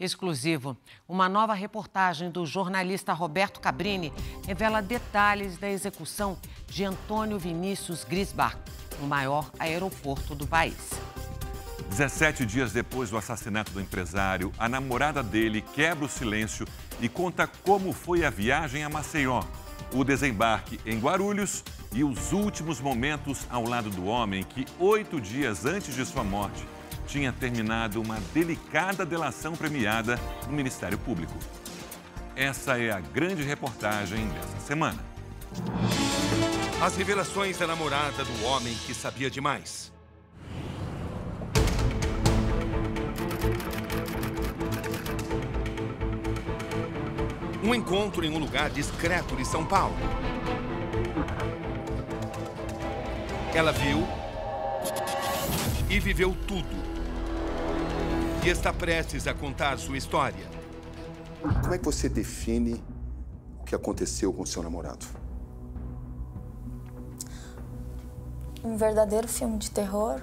Exclusivo. Uma nova reportagem do jornalista Roberto Cabrini revela detalhes da execução de Antônio Vinícius Grisbach, o maior aeroporto do país. 17 dias depois do assassinato do empresário, a namorada dele quebra o silêncio e conta como foi a viagem a Maceió, o desembarque em Guarulhos e os últimos momentos ao lado do homem que, 8 dias antes de sua morte, tinha terminado uma delicada delação premiada no Ministério Público. Essa é a grande reportagem dessa semana. As revelações da namorada do homem que sabia demais. Um encontro em um lugar discreto de São Paulo. Ela viu e viveu tudo. E está prestes a contar sua história. Como é que você define o que aconteceu com o seu namorado? Um verdadeiro filme de terror.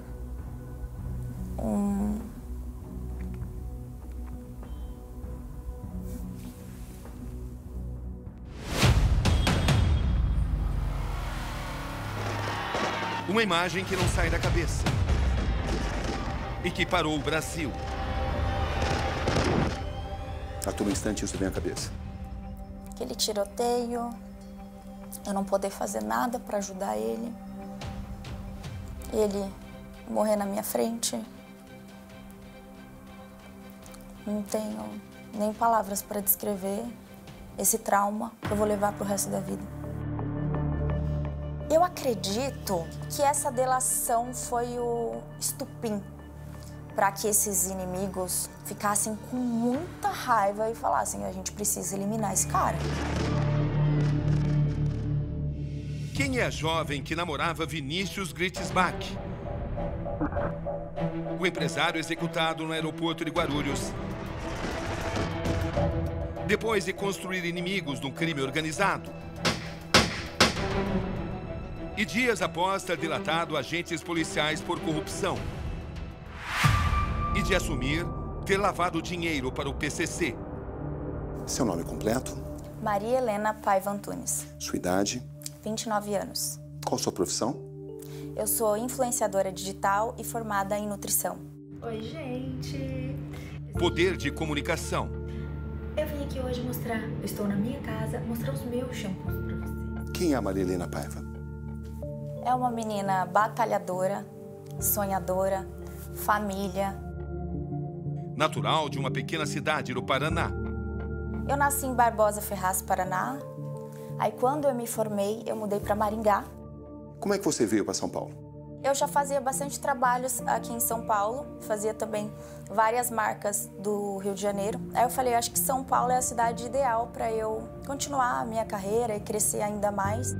Uma imagem que não sai da cabeça. E que parou o Brasil. A todo instante isso vem à cabeça. Aquele tiroteio, eu não poder fazer nada para ajudar ele. Ele morrer na minha frente. Não tenho nem palavras para descrever esse trauma que eu vou levar pro resto da vida. Eu acredito que essa delação foi o estupim para que esses inimigos ficassem com muita raiva e falassem: a gente precisa eliminar esse cara. Quem é a jovem que namorava Vinícius Grisbach? O empresário executado no aeroporto de Guarulhos. Depois de construir inimigos no crime organizado. E dias após ter dilatado agentes policiais por corrupção. E de assumir ter lavado dinheiro para o PCC. Seu nome completo? Maria Helena Paiva Antunes. Sua idade? 29 anos. Qual sua profissão? Eu sou influenciadora digital e formada em nutrição. Oi, gente. Poder de comunicação. Eu vim aqui hoje mostrar, eu estou na minha casa, mostrar os meus shampoos para vocês. Quem é a Maria Helena Paiva? É uma menina batalhadora, sonhadora, família. Natural de uma pequena cidade no Paraná. Eu nasci em Barbosa Ferraz, Paraná. Aí quando eu me formei, eu mudei para Maringá. Como é que você veio para São Paulo? Eu já fazia bastante trabalhos aqui em São Paulo, fazia também várias marcas do Rio de Janeiro. Aí eu falei, acho que São Paulo é a cidade ideal para eu continuar a minha carreira e crescer ainda mais.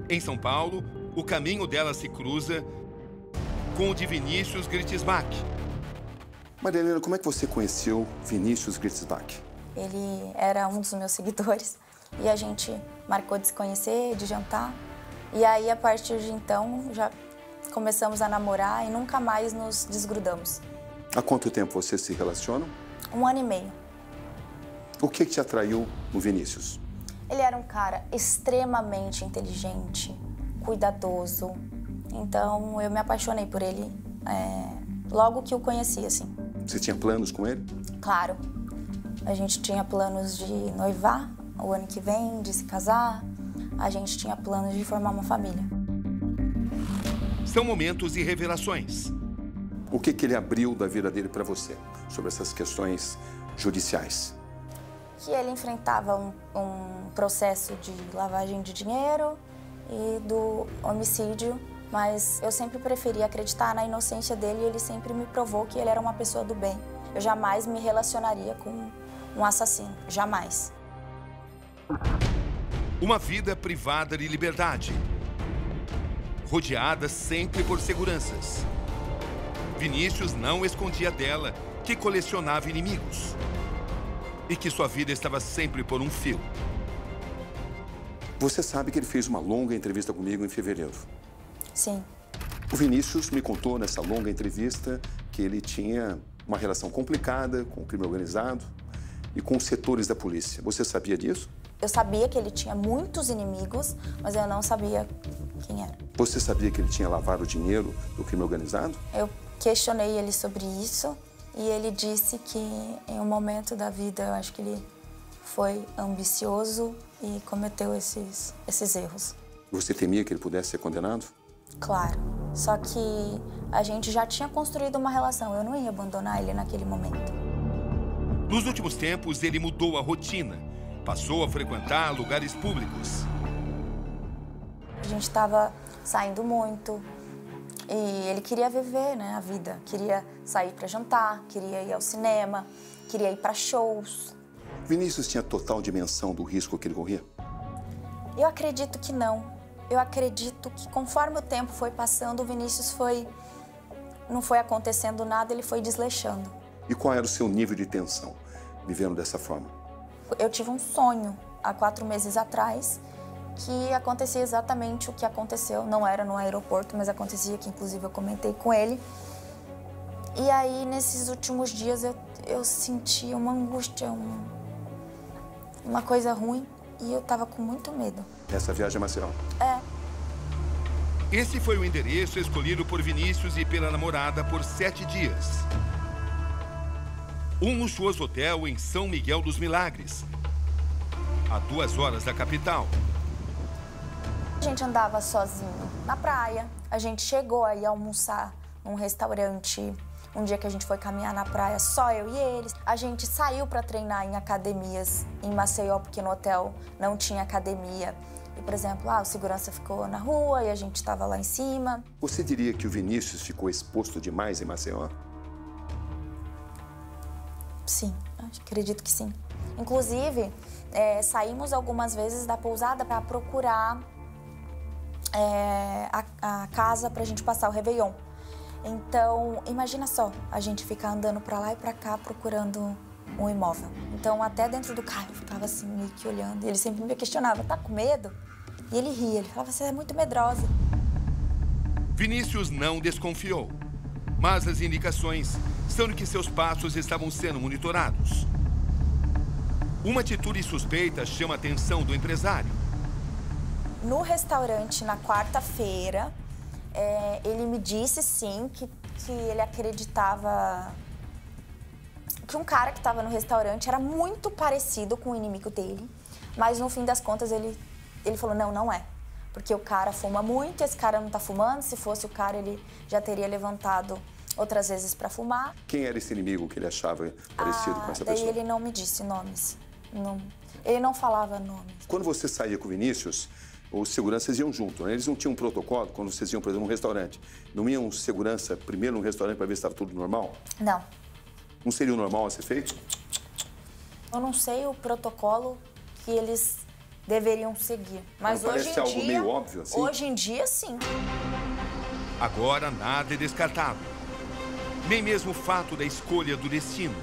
Em São Paulo, o caminho dela se cruza com o de Vinícius Grisbach. Maria Helena, como é que você conheceu Vinícius Grisbach? Ele era um dos meus seguidores e a gente marcou de se conhecer, de jantar. E aí, a partir de então, já começamos a namorar e nunca mais nos desgrudamos. Há quanto tempo vocês se relacionam? 1 ano e meio. O que te atraiu no Vinícius? Ele era um cara extremamente inteligente, cuidadoso. Então, eu me apaixonei por ele logo que o conheci, assim. Você tinha planos com ele? Claro. A gente tinha planos de noivar o ano que vem, de se casar. A gente tinha planos de formar uma família. São momentos e revelações. O que ele abriu da vida dele para você sobre essas questões judiciais? Que ele enfrentava um processo de lavagem de dinheiro e do homicídio, mas eu sempre preferi acreditar na inocência dele e ele sempre me provou que ele era uma pessoa do bem. Eu jamais me relacionaria com um assassino, jamais. Uma vida privada de liberdade. Rodeada sempre por seguranças. Vinícius não escondia dela que colecionava inimigos. E que sua vida estava sempre por um fio. Você sabe que ele fez uma longa entrevista comigo em fevereiro. Sim. O Vinícius me contou nessa longa entrevista que ele tinha Uma relação complicada com o crime organizado e com os setores da polícia. Você sabia disso? Eu sabia que ele tinha muitos inimigos, mas eu não sabia quem era. Você sabia que ele tinha lavado o dinheiro do crime organizado? Eu questionei ele sobre isso e ele disse que em um momento da vida, eu acho que ele foi ambicioso e cometeu esses erros. Você temia que ele pudesse ser condenado? Claro, só que a gente já tinha construído uma relação, eu não ia abandonar ele naquele momento. Nos últimos tempos, ele mudou a rotina. Passou a frequentar lugares públicos. A gente estava saindo muito e ele queria viver, né, a vida. Queria sair para jantar, queria ir ao cinema, queria ir para shows. Vinícius tinha total dimensão do risco que ele corria? Eu acredito que não. Eu acredito que conforme o tempo foi passando, o Vinícius não foi acontecendo nada, ele foi desleixando. E qual era o seu nível de tensão vivendo dessa forma? Eu tive um sonho há 4 meses atrás que acontecia exatamente o que aconteceu. Não era no aeroporto, mas acontecia, que inclusive eu comentei com ele. E aí, nesses últimos dias, eu senti uma angústia, uma coisa ruim, e eu tava com muito medo. Essa viagem a Maceió? É. Esse foi o endereço escolhido por Vinícius e pela namorada por 7 dias. Um luxuoso hotel em São Miguel dos Milagres, a 2 horas da capital. A gente andava sozinho na praia, a gente chegou a ir almoçar num restaurante, um dia que a gente foi caminhar na praia, só eu e eles. A gente saiu para treinar em academias em Maceió, porque no hotel não tinha academia. E, por exemplo, o segurança ficou na rua e a gente estava lá em cima. Você diria que o Vinícius ficou exposto demais em Maceió? Sim, acredito que sim. Inclusive, saímos algumas vezes da pousada para procurar a casa para a gente passar o Réveillon. Então, imagina só, a gente ficar andando para lá e para cá procurando um imóvel. Então, até dentro do carro, eu ficava assim, meio que olhando. E ele sempre me questionava, tá com medo? E ele ria, ele falava, você é muito medrosa. Vinícius não desconfiou, mas as indicações são de que seus passos estavam sendo monitorados. Uma atitude suspeita chama a atenção do empresário. No restaurante, na quarta-feira, ele me disse, sim, que ele acreditava que um cara que estava no restaurante era muito parecido com o inimigo dele, mas no fim das contas ele falou, não é. Porque o cara fuma muito, esse cara não tá fumando, se fosse o cara ele já teria levantado outras vezes para fumar. Quem era esse inimigo que ele achava parecido com essa pessoa? Daí ele não me disse nomes, ele não falava nomes. Quando você saía com o Vinícius, os seguranças iam junto, né? Eles não tinham um protocolo quando vocês iam, por exemplo, num restaurante. Não iam segurança primeiro no restaurante para ver se estava tudo normal? Não. Não seria o normal a ser feito? Eu não sei o protocolo que eles deveriam seguir. Mas hoje em dia... Parece algo meio óbvio, assim? Hoje em dia, sim. Agora nada é descartado. Nem mesmo o fato da escolha do destino.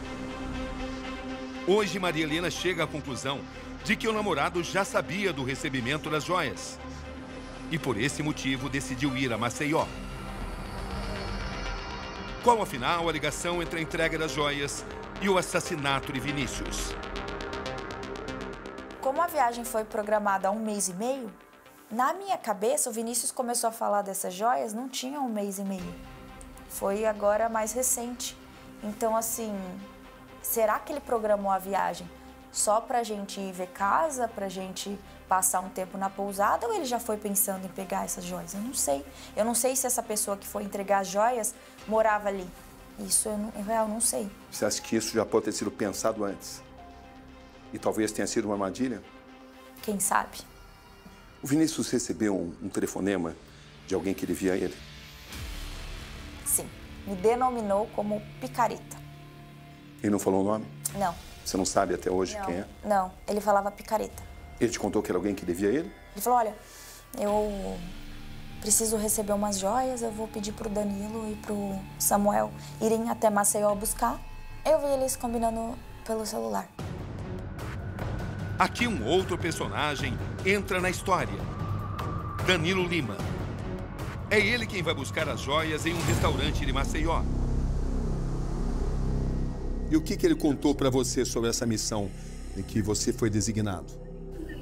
Hoje, Maria Helena chega à conclusão de que o namorado já sabia do recebimento das joias. E por esse motivo decidiu ir a Maceió. Qual, afinal, a ligação entre a entrega das joias e o assassinato de Vinícius? Como a viagem foi programada há 1 mês e meio, na minha cabeça, o Vinícius começou a falar dessas joias, não tinha 1 mês e meio. Foi agora mais recente. Então, assim, será que ele programou a viagem só pra gente ir ver casa, pra gente passar um tempo na pousada, ou ele já foi pensando em pegar essas joias? Eu não sei. Eu não sei se essa pessoa que foi entregar as joias morava ali. Isso em real não sei. Você acha que isso já pode ter sido pensado antes? E talvez tenha sido uma armadilha? Quem sabe? O Vinícius recebeu um telefonema de alguém que ele via ele? Sim. Me denominou como picareta. Ele não falou o nome? Não. Você não sabe até hoje quem é? Não, ele falava picareta. Ele te contou que era alguém que devia ele? Ele falou, olha, eu preciso receber umas joias, eu vou pedir pro Danilo e pro Samuel irem até Maceió buscar. Eu vi eles combinando pelo celular. Aqui um outro personagem entra na história. Danilo Lima. É ele quem vai buscar as joias em um restaurante de Maceió. E o que ele contou para você sobre essa missão em que você foi designado?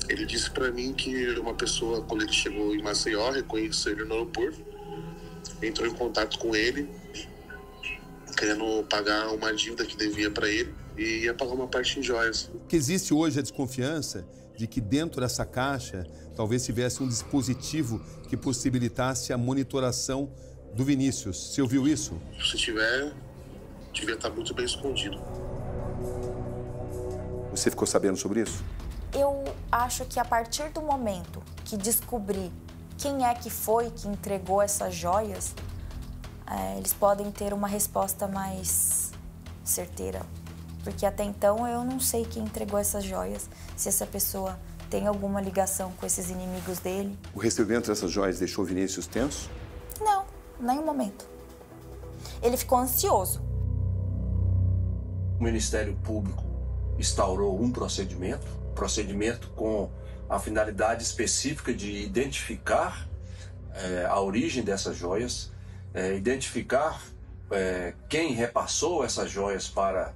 Ele disse para mim que uma pessoa, quando ele chegou em Maceió, reconheceu ele no aeroporto, entrou em contato com ele, querendo pagar uma dívida que devia para ele e ia pagar uma parte em joias. Que existe hoje a desconfiança de que dentro dessa caixa talvez tivesse um dispositivo que possibilitasse a monitoração do Vinícius. Você ouviu isso? Se tiver, devia estar muito bem escondido. Você ficou sabendo sobre isso? Eu acho que a partir do momento que descobri quem é que foi que entregou essas joias, eles podem ter uma resposta mais certeira. Porque até então eu não sei quem entregou essas joias, se essa pessoa tem alguma ligação com esses inimigos dele. O recebimento dessas joias deixou o Vinícius tenso? Não, nenhum momento. Ele ficou ansioso. O Ministério Público instaurou um procedimento com a finalidade específica de identificar a origem dessas joias, identificar quem repassou essas joias para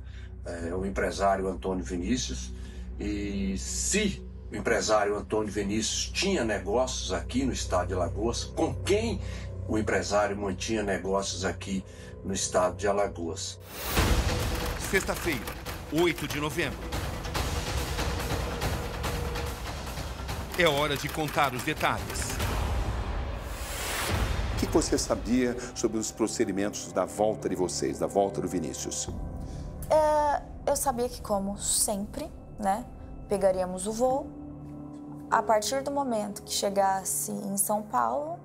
o empresário Antônio Vinícius, e se o empresário Antônio Vinícius tinha negócios aqui no estado de Alagoas, com quem o empresário mantinha negócios aqui no estado de Alagoas. Sexta-feira, 8 de novembro. É hora de contar os detalhes. O que você sabia sobre os procedimentos da volta de vocês, da volta do Vinícius? Eu sabia que, como sempre, né, pegaríamos o voo. A partir do momento que chegasse em São Paulo,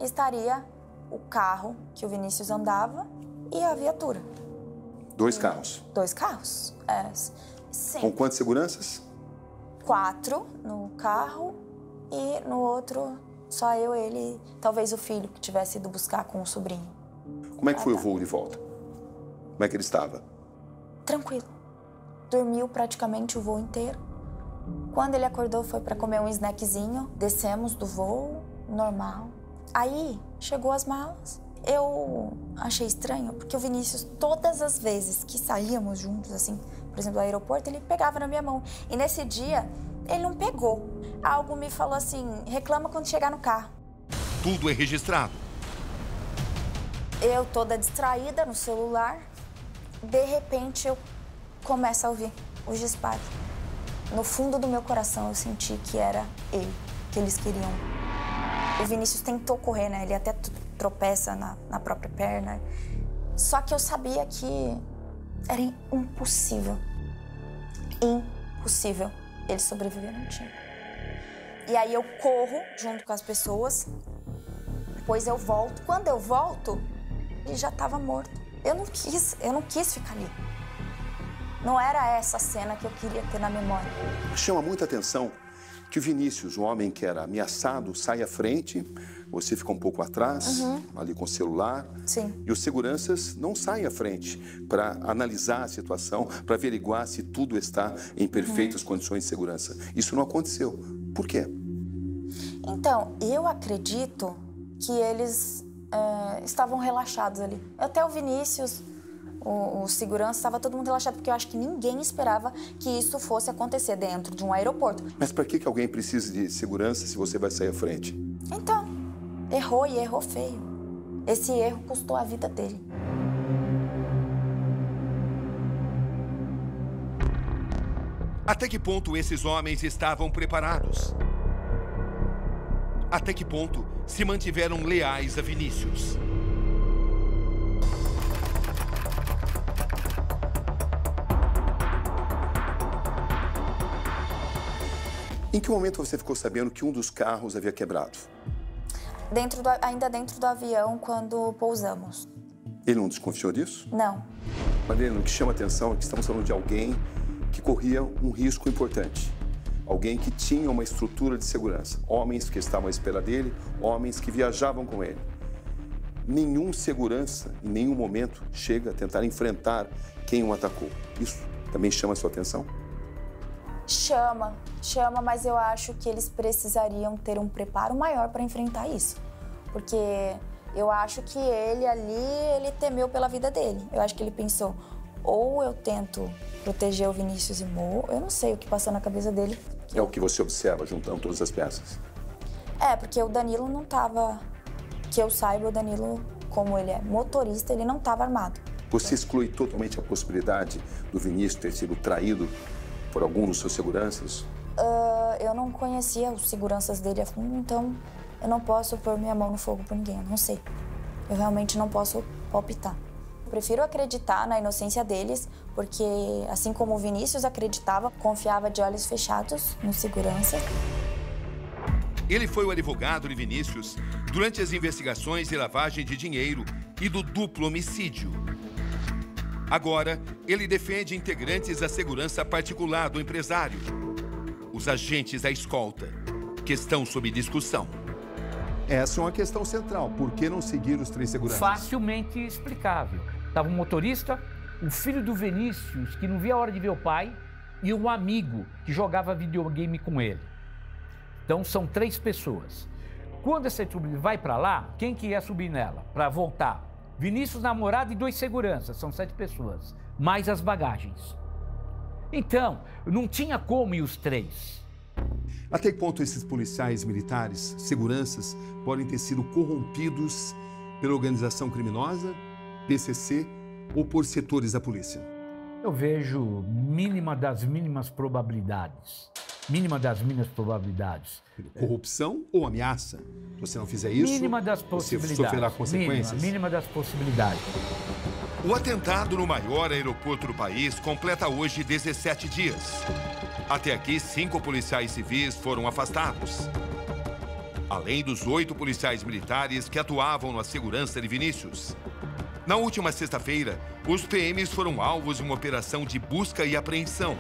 estaria o carro que o Vinícius andava e a viatura. 2 carros? 2 carros, sim. Com quantas seguranças? 4 no carro e no outro só eu, ele, talvez o filho que tivesse ido buscar com o sobrinho. Como é que foi o voo de volta? Como é que ele estava? Tranquilo. Dormiu praticamente o voo inteiro. Quando ele acordou foi para comer um snackzinho. Descemos do voo, normal. Aí chegou as malas. Eu achei estranho, porque o Vinícius, todas as vezes que saíamos juntos, assim, por exemplo, do aeroporto, ele pegava na minha mão. E nesse dia, ele não pegou. Algo me falou assim, reclama quando chegar no carro. Tudo é registrado. Eu toda distraída no celular, de repente eu começo a ouvir os disparos. No fundo do meu coração eu senti que era ele, que eles queriam. O Vinícius tentou correr, né? Ele até tropeça na própria perna. Só que eu sabia que era impossível. Impossível ele sobreviver no tiro. E aí eu corro junto com as pessoas, depois eu volto. Quando eu volto, ele já estava morto. Eu não quis ficar ali. Não era essa cena que eu queria ter na memória. Chama muita atenção que o Vinícius, um homem que era ameaçado, sai à frente, você fica um pouco atrás, ali com o celular. Sim. E os seguranças não saem à frente para analisar a situação, para averiguar se tudo está em perfeitas condições de segurança. Isso não aconteceu. Por quê? Então, eu acredito que eles estavam relaxados ali. Até o Vinícius, o segurança, estava todo mundo relaxado, porque eu acho que ninguém esperava que isso fosse acontecer dentro de um aeroporto. Mas para que alguém precisa de segurança se você vai sair à frente? Então, errou e errou feio. Esse erro custou a vida dele. Até que ponto esses homens estavam preparados? Até que ponto se mantiveram leais a Vinícius? Em que momento você ficou sabendo que um dos carros havia quebrado? Ainda dentro do avião, quando pousamos. Ele não desconfiou disso? Não. Mariana, o que chama atenção é que estamos falando de alguém que corria um risco importante. Alguém que tinha uma estrutura de segurança. Homens que estavam à espera dele, homens que viajavam com ele. Nenhum segurança, em nenhum momento, chega a tentar enfrentar quem o atacou. Isso também chama a sua atenção? Chama, mas eu acho que eles precisariam ter um preparo maior para enfrentar isso. Porque eu acho que ele ali, ele temeu pela vida dele. Eu acho que ele pensou, ou eu tento proteger o Vinícius e morro, eu não sei o que passou na cabeça dele. É o que você observa juntando todas as peças? É, porque o Danilo não estava, que eu saiba, o Danilo, como ele é motorista, ele não estava armado. Você exclui totalmente a possibilidade do Vinícius ter sido traído por algum dos seus seguranças? Eu não conhecia os seguranças dele a fundo, então eu não posso pôr minha mão no fogo por ninguém, eu não sei. Eu realmente não posso palpitar. Eu prefiro acreditar na inocência deles, porque assim como o Vinícius acreditava, confiava de olhos fechados no segurança. Ele foi o advogado de Vinícius durante as investigações de lavagem de dinheiro e do duplo homicídio. Agora, ele defende integrantes da segurança particular do empresário, os agentes da escolta, que estão sob discussão. Essa é uma questão central. Por que não seguir os 3 seguranças? Facilmente explicável. Estava um motorista, o filho do Vinícius, que não via a hora de ver o pai, e um amigo que jogava videogame com ele. Então, são 3 pessoas. Quando essa turma vai para lá, quem que ia subir nela para voltar? Vinícius, namorado e 2 seguranças, são 7 pessoas, mais as bagagens. Então, não tinha como ir os 3. Até que ponto esses policiais militares, seguranças, podem ter sido corrompidos pela organização criminosa, PCC ou por setores da polícia? Eu vejo mínima das mínimas probabilidades. Mínima das mínimas probabilidades. Corrupção ou ameaça? Se você não fizer isso, mínima das possibilidades. Você sofrerá consequências? Mínima das possibilidades. O atentado no maior aeroporto do país completa hoje 17 dias. Até aqui, 5 policiais civis foram afastados. Além dos 8 policiais militares que atuavam na segurança de Vinícius. Na última sexta-feira, os PMs foram alvos de uma operação de busca e apreensão.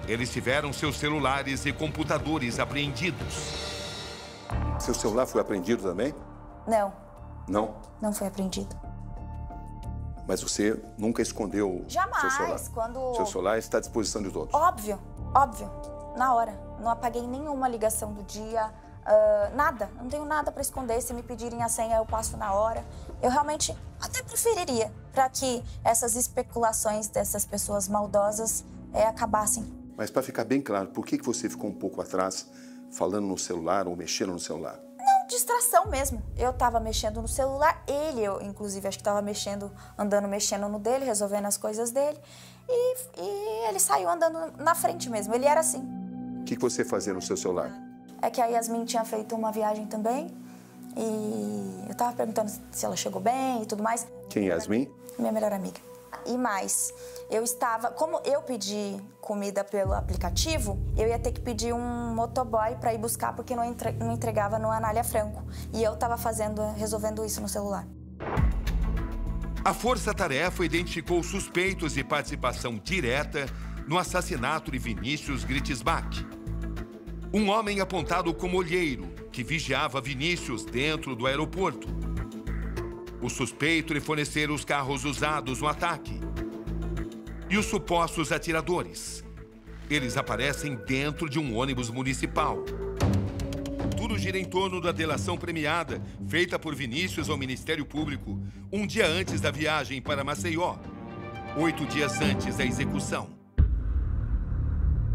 Eles tiveram seus celulares e computadores apreendidos. Seu celular foi apreendido também? Não. Não? Não foi apreendido. Mas você nunca escondeu Jamais, seu celular? quando... Seu celular está à disposição de todos? Óbvio, óbvio. Na hora. Não apaguei nenhuma ligação do dia, nada. Eu não tenho nada para esconder. Se me pedirem a senha, eu passo na hora. Eu realmente até preferiria para que essas especulações dessas pessoas maldosas acabassem. Mas para ficar bem claro, por que você ficou um pouco atrás falando no celular ou mexendo no celular? Não, distração mesmo. Eu estava mexendo no celular, eu inclusive acho que estava andando mexendo no dele, resolvendo as coisas dele. E ele saiu andando na frente mesmo, ele era assim. O que você fazia no seu celular? É que a Yasmin tinha feito uma viagem também e eu estava perguntando se ela chegou bem e tudo mais. Quem, Yasmin? Minha melhor amiga. E mais, como eu pedi comida pelo aplicativo, eu ia ter que pedir um motoboy para ir buscar porque não entregava no Anália Franco. E eu estava resolvendo isso no celular. A Força-Tarefa identificou suspeitos de participação direta no assassinato de Vinícius Gritzbach. Um homem apontado como olheiro que vigiava Vinícius dentro do aeroporto. O suspeito de fornecer os carros usados no ataque. E os supostos atiradores. Eles aparecem dentro de um ônibus municipal. Tudo gira em torno da delação premiada, feita por Vinícius ao Ministério Público, um dia antes da viagem para Maceió, 8 dias antes da execução.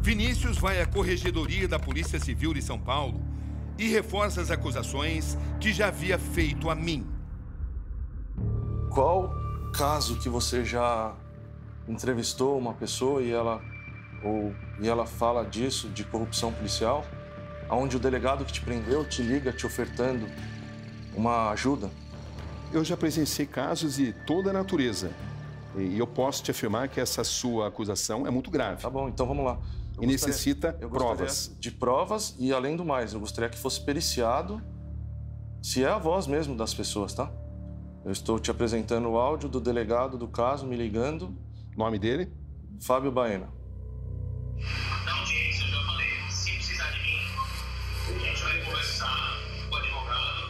Vinícius vai à Corregedoria da Polícia Civil de São Paulo e reforça as acusações que já havia feito a mim. Qual caso que você já entrevistou uma pessoa e ela fala disso, de corrupção policial, onde o delegado que te prendeu te liga te ofertando uma ajuda? Eu já presenciei casos de toda a natureza. E eu posso te afirmar que essa sua acusação é muito grave. Tá bom, então vamos lá. E necessita provas. De provas e, além do mais, eu gostaria que fosse periciado se é a voz mesmo das pessoas, tá? Eu estou te apresentando o áudio do delegado do caso me ligando. Nome dele? Fábio Baena. Na audiência, eu já falei, se precisar de mim, a gente vai conversar com o advogado,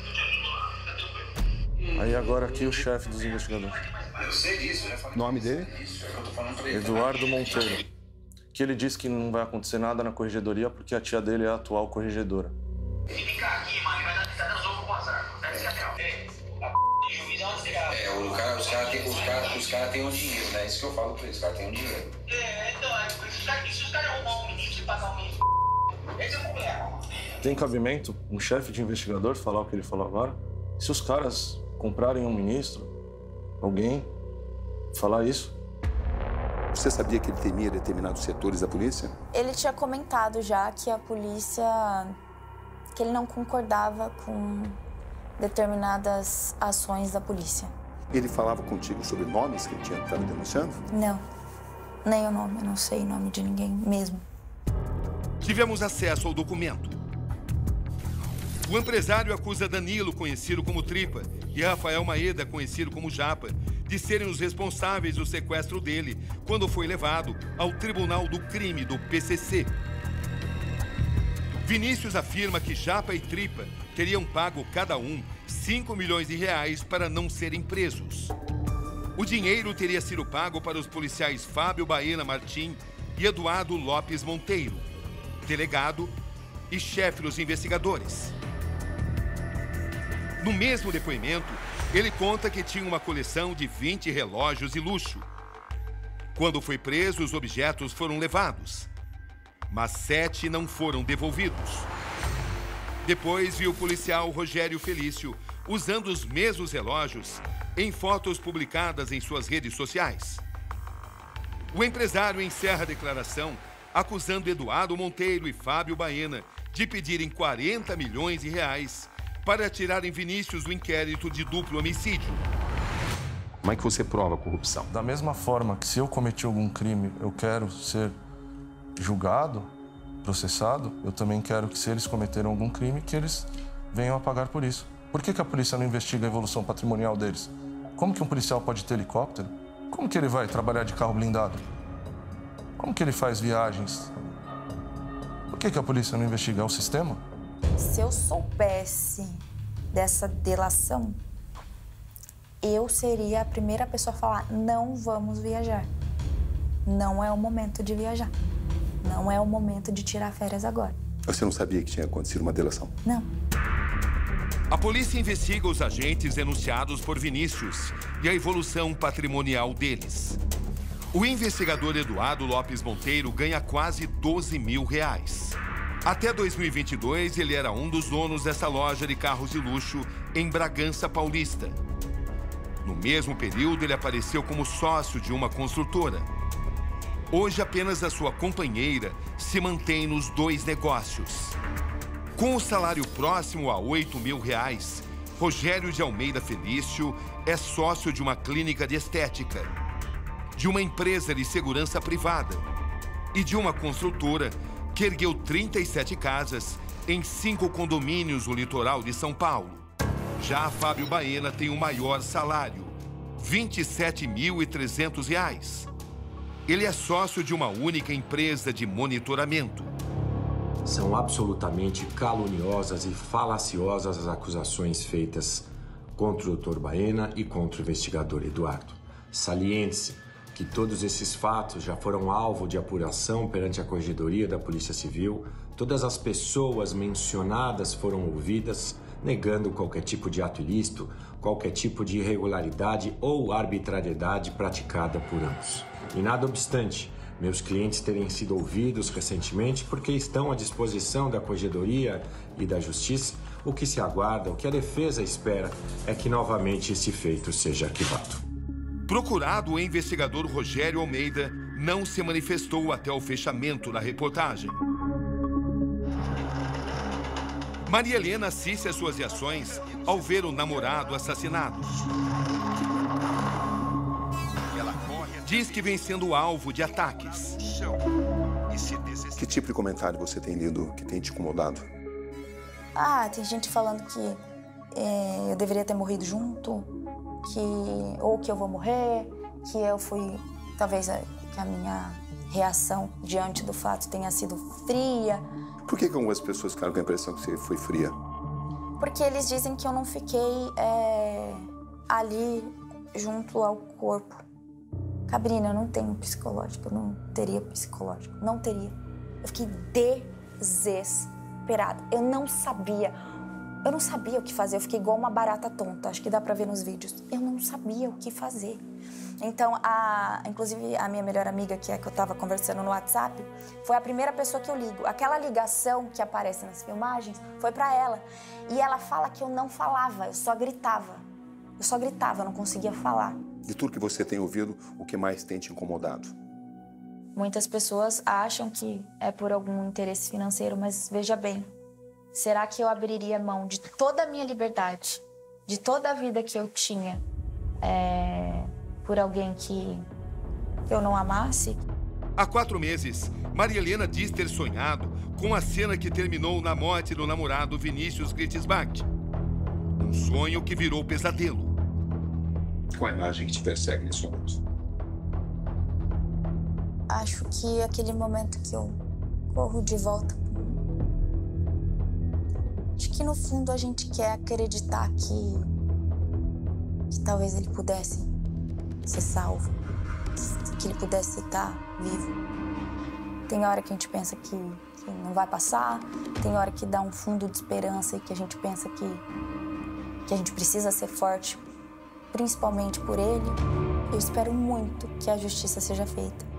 eu te ajudo lá, fica tranquilo. Aí agora aqui o chefe dos investigadores. Eu sei disso, né? Nome dele? Isso, é o que eu tô falando pra ele. Eduardo Monteiro. Que ele disse que não vai acontecer nada na corregedoria porque a tia dele é a atual corregedora. Se ficar aqui, mano, vai dar jogo com o azar. Deve ser real. O cara, os Os caras têm um dinheiro, né? Isso que eu falo pra eles, os caras têm um dinheiro. Então, se os caras arrumar um ministro e pagar um ministro, esse é o problema. Tem cabimento um chefe de investigador falar o que ele falou agora? Se os caras comprarem um ministro, alguém, falar isso? Você sabia que ele temia determinados setores da polícia? Ele tinha comentado já que a polícia... que ele não concordava com determinadas ações da polícia. Ele falava contigo sobre nomes que ele tinha estado denunciando? Não, nem o nome, eu não sei o nome de ninguém mesmo. Tivemos acesso ao documento. O empresário acusa Danilo, conhecido como Tripa, e Rafael Maeda, conhecido como Japa, de serem os responsáveis do sequestro dele quando foi levado ao Tribunal do Crime do PCC. Vinícius afirma que Japa e Tripa teriam pago cada um 5 milhões de reais para não serem presos. O dinheiro teria sido pago para os policiais Fábio Baena Martim e Eduardo Lopes Monteiro, delegado e chefe dos investigadores. No mesmo depoimento, ele conta que tinha uma coleção de 20 relógios de luxo. Quando foi preso, os objetos foram levados, mas 7 não foram devolvidos. Depois viu o policial Rogério Felício usando os mesmos relógios em fotos publicadas em suas redes sociais. O empresário encerra a declaração acusando Eduardo Monteiro e Fábio Baena de pedirem 40 milhões de reais para tirarem Vinícius do inquérito de duplo homicídio. Como é que você prova a corrupção? Da mesma forma que se eu cometi algum crime, eu quero ser julgado, processado, eu também quero que se eles cometeram algum crime, que eles venham a pagar por isso. Por que a polícia não investiga a evolução patrimonial deles? Como que um policial pode ter helicóptero? Como que ele vai trabalhar de carro blindado? Como que ele faz viagens? Por que a polícia não investiga? É o sistema? Se eu soubesse dessa delação, eu seria a primeira pessoa a falar: não vamos viajar. Não é o momento de viajar. Não é o momento de tirar férias agora. Você não sabia que tinha acontecido uma delação? Não. A polícia investiga os agentes denunciados por Vinícius e a evolução patrimonial deles. O investigador Eduardo Lopes Monteiro ganha quase 12 mil reais. Até 2022, ele era um dos donos dessa loja de carros de luxo em Bragança Paulista. No mesmo período, ele apareceu como sócio de uma construtora. Hoje, apenas a sua companheira se mantém nos 2 negócios. Com o salário próximo a 8 mil reais, Rogério de Almeida Felício é sócio de uma clínica de estética, de uma empresa de segurança privada e de uma construtora que ergueu 37 casas em 5 condomínios no litoral de São Paulo. Já Fábio Baena tem o maior salário, R$ 27.300. Ele é sócio de uma única empresa de monitoramento. São absolutamente caluniosas e falaciosas as acusações feitas contra o Dr. Baena e contra o investigador Eduardo. Saliente-se que todos esses fatos já foram alvo de apuração perante a Corregedoria da Polícia Civil. Todas as pessoas mencionadas foram ouvidas, negando qualquer tipo de ato ilícito, qualquer tipo de irregularidade ou arbitrariedade praticada por ambos. E nada obstante, meus clientes terem sido ouvidos recentemente porque estão à disposição da Corregedoria e da Justiça, o que se aguarda, o que a defesa espera é que novamente esse feito seja arquivado. Procurado, o investigador Rogério Almeida não se manifestou até o fechamento da reportagem. Maria Helena assiste às suas reações ao ver o namorado assassinado. Diz que vem sendo alvo de ataques. Que tipo de comentário você tem lido que tem te incomodado? Tem gente falando que eu deveria ter morrido junto, ou que eu vou morrer, que eu fui... Talvez que a minha reação diante do fato tenha sido fria. Por que algumas pessoas ficaram com a impressão que você foi fria? Porque eles dizem que eu não fiquei ali junto ao corpo. Cabrina, eu não tenho psicológico, eu não teria psicológico, não teria. Eu fiquei desesperada, eu não sabia Eu não sabia o que fazer, eu fiquei igual uma barata tonta, acho que dá pra ver nos vídeos. Eu não sabia o que fazer. Então, inclusive a minha melhor amiga, que eu tava conversando no WhatsApp, foi a primeira pessoa que eu ligo. Aquela ligação que aparece nas filmagens foi pra ela. E ela fala que eu não falava, eu só gritava. Eu não conseguia falar. De tudo que você tem ouvido, o que mais tem te incomodado? Muitas pessoas acham que é por algum interesse financeiro, mas veja bem, será que eu abriria mão de toda a minha liberdade, de toda a vida que eu tinha, por alguém que eu não amasse? Há 4 meses, Maria Helena diz ter sonhado com a cena que terminou na morte do namorado Vinícius Gritzbach. Um sonho que virou pesadelo. Qual a imagem que te persegue nesse momento? Acho que aquele momento que eu corro de volta. Acho que no fundo a gente quer acreditar que talvez ele pudesse ser salvo, que ele pudesse estar vivo. Tem hora que a gente pensa que não vai passar, tem hora que dá um fundo de esperança e que a gente pensa que a gente precisa ser forte, principalmente por ele. Eu espero muito que a justiça seja feita.